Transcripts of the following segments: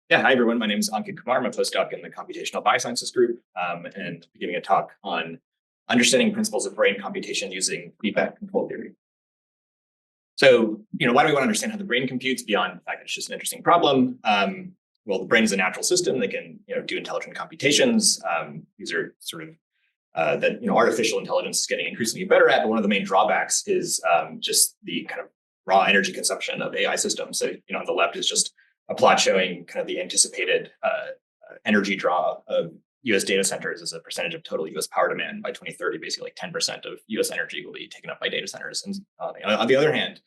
Yeah, hi everyone. My name is Ankit Kumar. I'm a postdoc in the Computational Biosciences group, and giving a talk on understanding principles of brain computation using feedback control theory. So, why do we want to understand how the brain computes beyond the fact that it's just an interesting problem? Well, the brain is a natural system that can, do intelligent computations. These are sort of that artificial intelligence is getting increasingly better at. But one of the main drawbacks is just the kind of raw energy consumption of AI systems. So, on the left is just a plot showing kind of the anticipated energy draw of U.S. data centers as a percentage of total U.S. power demand by 2030. Basically, like 10% of U.S. energy will be taken up by data centers. And on the other hand,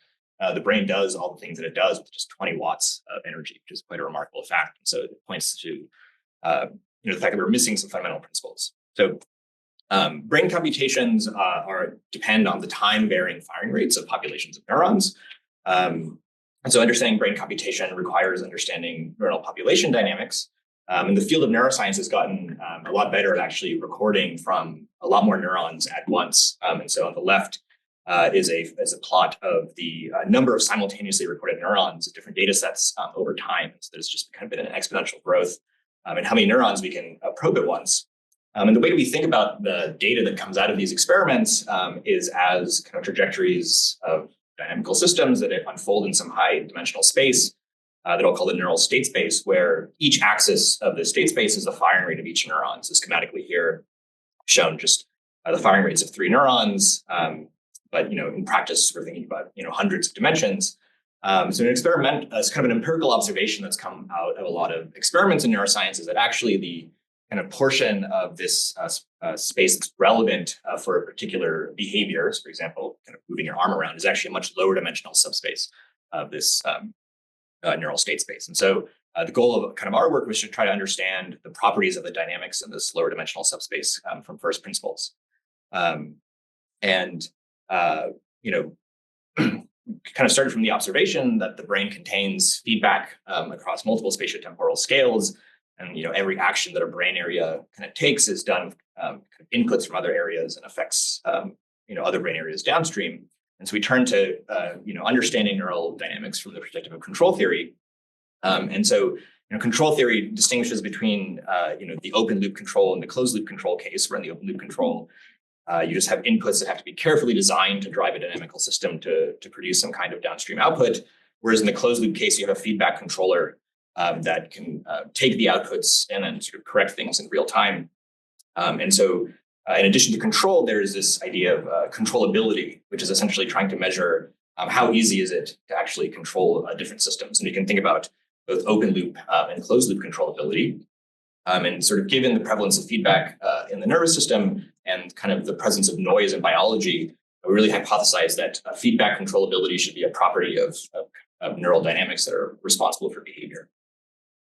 the brain does all the things that it does with just 20 watts of energy, which is quite a remarkable fact. And so it points to the fact that we're missing some fundamental principles. So brain computations depend on the time-varying firing rates of populations of neurons. And so understanding brain computation requires understanding neural population dynamics. And the field of neuroscience has gotten a lot better at actually recording from a lot more neurons at once. And so on the left is a plot of the number of simultaneously recorded neurons at different data sets over time. So there's just kind of been an exponential growth in how many neurons we can probe at once. And the way that we think about the data that comes out of these experiments is as kind of trajectories of dynamical systems that unfold in some high dimensional space that I'll call the neural state space, where each axis of the state space is the firing rate of each neuron. So schematically here shown just the firing rates of 3 neurons. But in practice, we're thinking about hundreds of dimensions. So an experiment, it's kind of an empirical observation that's come out of a lot of experiments in neuroscience is that actually the kind of portion of this space that's relevant for a particular behavior, so for example, kind of moving your arm around, is actually a much lower dimensional subspace of this neural state space. And so the goal of kind of our work was to try to understand the properties of the dynamics in this lower dimensional subspace from first principles. Kind of started from the observation that the brain contains feedback across multiple spatiotemporal scales. And every action that a brain area kind of takes is done with kind of inputs from other areas and affects other brain areas downstream. And so we turn to understanding neural dynamics from the perspective of control theory. And so control theory distinguishes between the open loop control and the closed loop control case. Where in the open loop control, you just have inputs that have to be carefully designed to drive a dynamical system to produce some kind of downstream output. Whereas in the closed loop case, you have a feedback controller that can take the outputs and then sort of correct things in real time. And so in addition to control, there is this idea of controllability, which is essentially trying to measure how easy is it to actually control different systems. And you can think about both open loop and closed loop controllability. And sort of given the prevalence of feedback in the nervous system and kind of the presence of noise in biology, we really hypothesized that feedback controllability should be a property of neural dynamics that are responsible for behavior.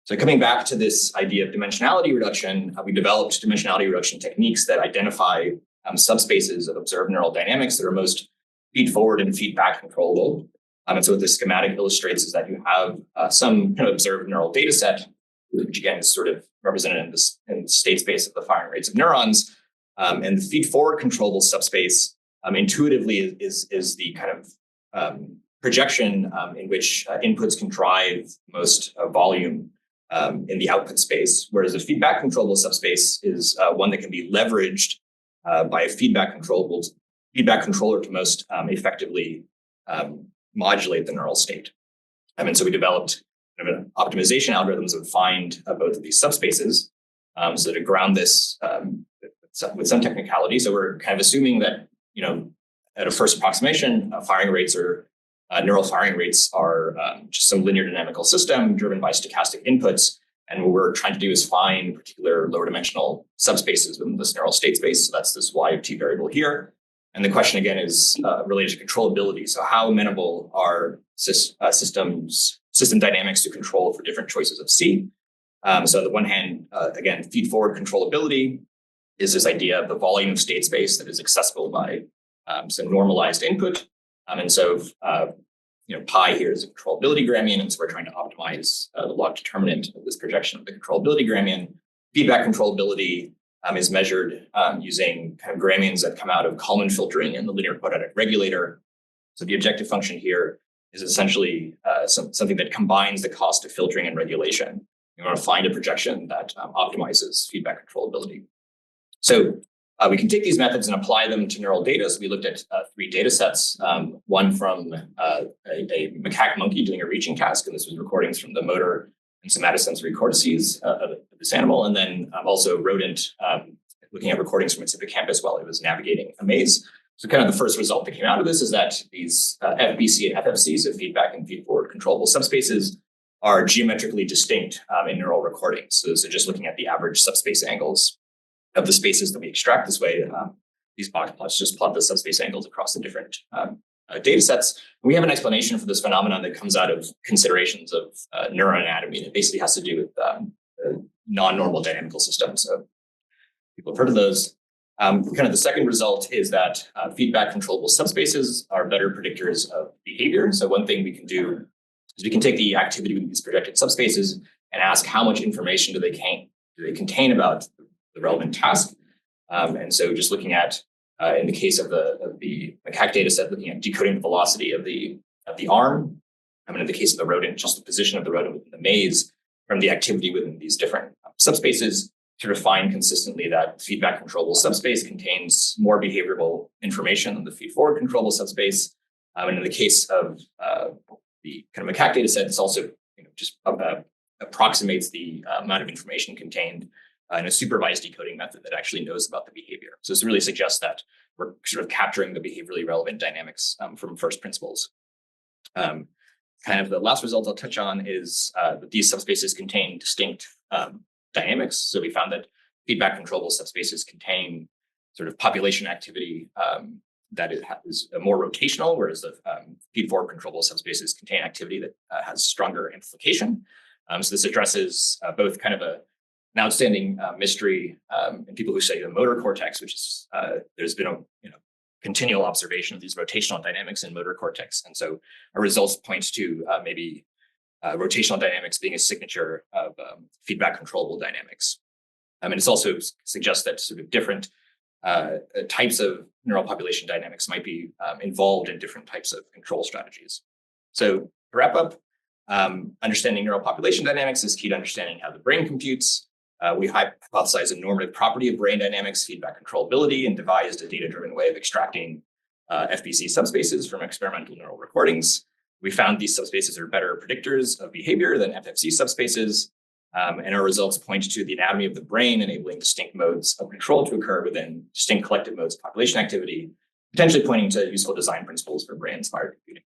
So coming back to this idea of dimensionality reduction, we developed dimensionality reduction techniques that identify subspaces of observed neural dynamics that are most feed-forward and feedback controllable. And so what this schematic illustrates is that you have some kind of observed neural data set, which again is sort of represented in the state space of the firing rates of neurons. And the feed-forward controllable subspace intuitively is the kind of projection in which inputs can drive most volume in the output space, whereas a feedback controllable subspace is one that can be leveraged by a feedback controller to most effectively modulate the neural state. And so we developed kind of optimization algorithms that find both of these subspaces, so to ground this with some technicality. So we're kind of assuming that at a first approximation, neural firing rates are just some linear dynamical system driven by stochastic inputs. And what we're trying to do is find particular lower dimensional subspaces within this neural state space. So that's this y of t variable here. And the question again is related to controllability. So how amenable are system dynamics to control for different choices of C? So on the one hand, again, feed forward controllability is this idea of the volume of state space that is accessible by some normalized input. And so, pi here is a controllability Gramian, and so we're trying to optimize the log determinant of this projection of the controllability Gramian. Feedback controllability is measured using kind of Gramians that come out of Kalman filtering and the linear quadratic regulator. So the objective function here is essentially something that combines the cost of filtering and regulation. We want to find a projection that optimizes feedback controllability. So we can take these methods and apply them to neural data. So we looked at 3 data sets, one from a macaque monkey doing a reaching task, and this was recordings from the motor and somatosensory cortices of this animal, and then also rodent looking at recordings from its hippocampus while it was navigating a maze. So kind of the first result that came out of this is that these FBC and FFC, so feedback and feed-forward controllable subspaces, are geometrically distinct in neural recordings. So just looking at the average subspace angles of the spaces that we extract this way, these box plots just plot the subspace angles across the different data sets. And we have an explanation for this phenomenon that comes out of considerations of neuroanatomy that basically has to do with non-normal dynamical systems. So people have heard of those. Kind of the second result is that feedback controllable subspaces are better predictors of behavior. So one thing we can do is we can take the activity with these projected subspaces and ask how much information do they contain about the relevant task. And so just looking at, in the case of the macaque data set, looking at decoding the velocity of the arm. And in the case of the rodent, just the position of the rodent within the maze from the activity within these different subspaces, to refine consistently that feedback controllable subspace contains more behavioral information than the feed-forward controllable subspace. And in the case of the kind of macaque data set, this also just approximates the amount of information contained in a supervised decoding method that actually knows about the behavior. So this really suggests that we're sort of capturing the behaviorally relevant dynamics from first principles. Kind of the last result I'll touch on is that these subspaces contain distinct dynamics. So we found that feedback controllable subspaces contain sort of population activity that is more rotational, whereas the feed-forward controllable subspaces contain activity that has stronger amplification. So this addresses both kind of an outstanding mystery in people who study the motor cortex, which is there's been a continual observation of these rotational dynamics in motor cortex, and so our results point to maybe rotational dynamics being a signature of feedback controllable dynamics. And it also suggests that sort of different types of neural population dynamics might be involved in different types of control strategies. So to wrap up, understanding neural population dynamics is key to understanding how the brain computes. We hypothesized a normative property of brain dynamics, feedback controllability, and devised a data-driven way of extracting FBC subspaces from experimental neural recordings. We found these subspaces are better predictors of behavior than FFC subspaces, and our results point to the anatomy of the brain enabling distinct modes of control to occur within distinct collective modes of population activity, potentially pointing to useful design principles for brain-inspired computing.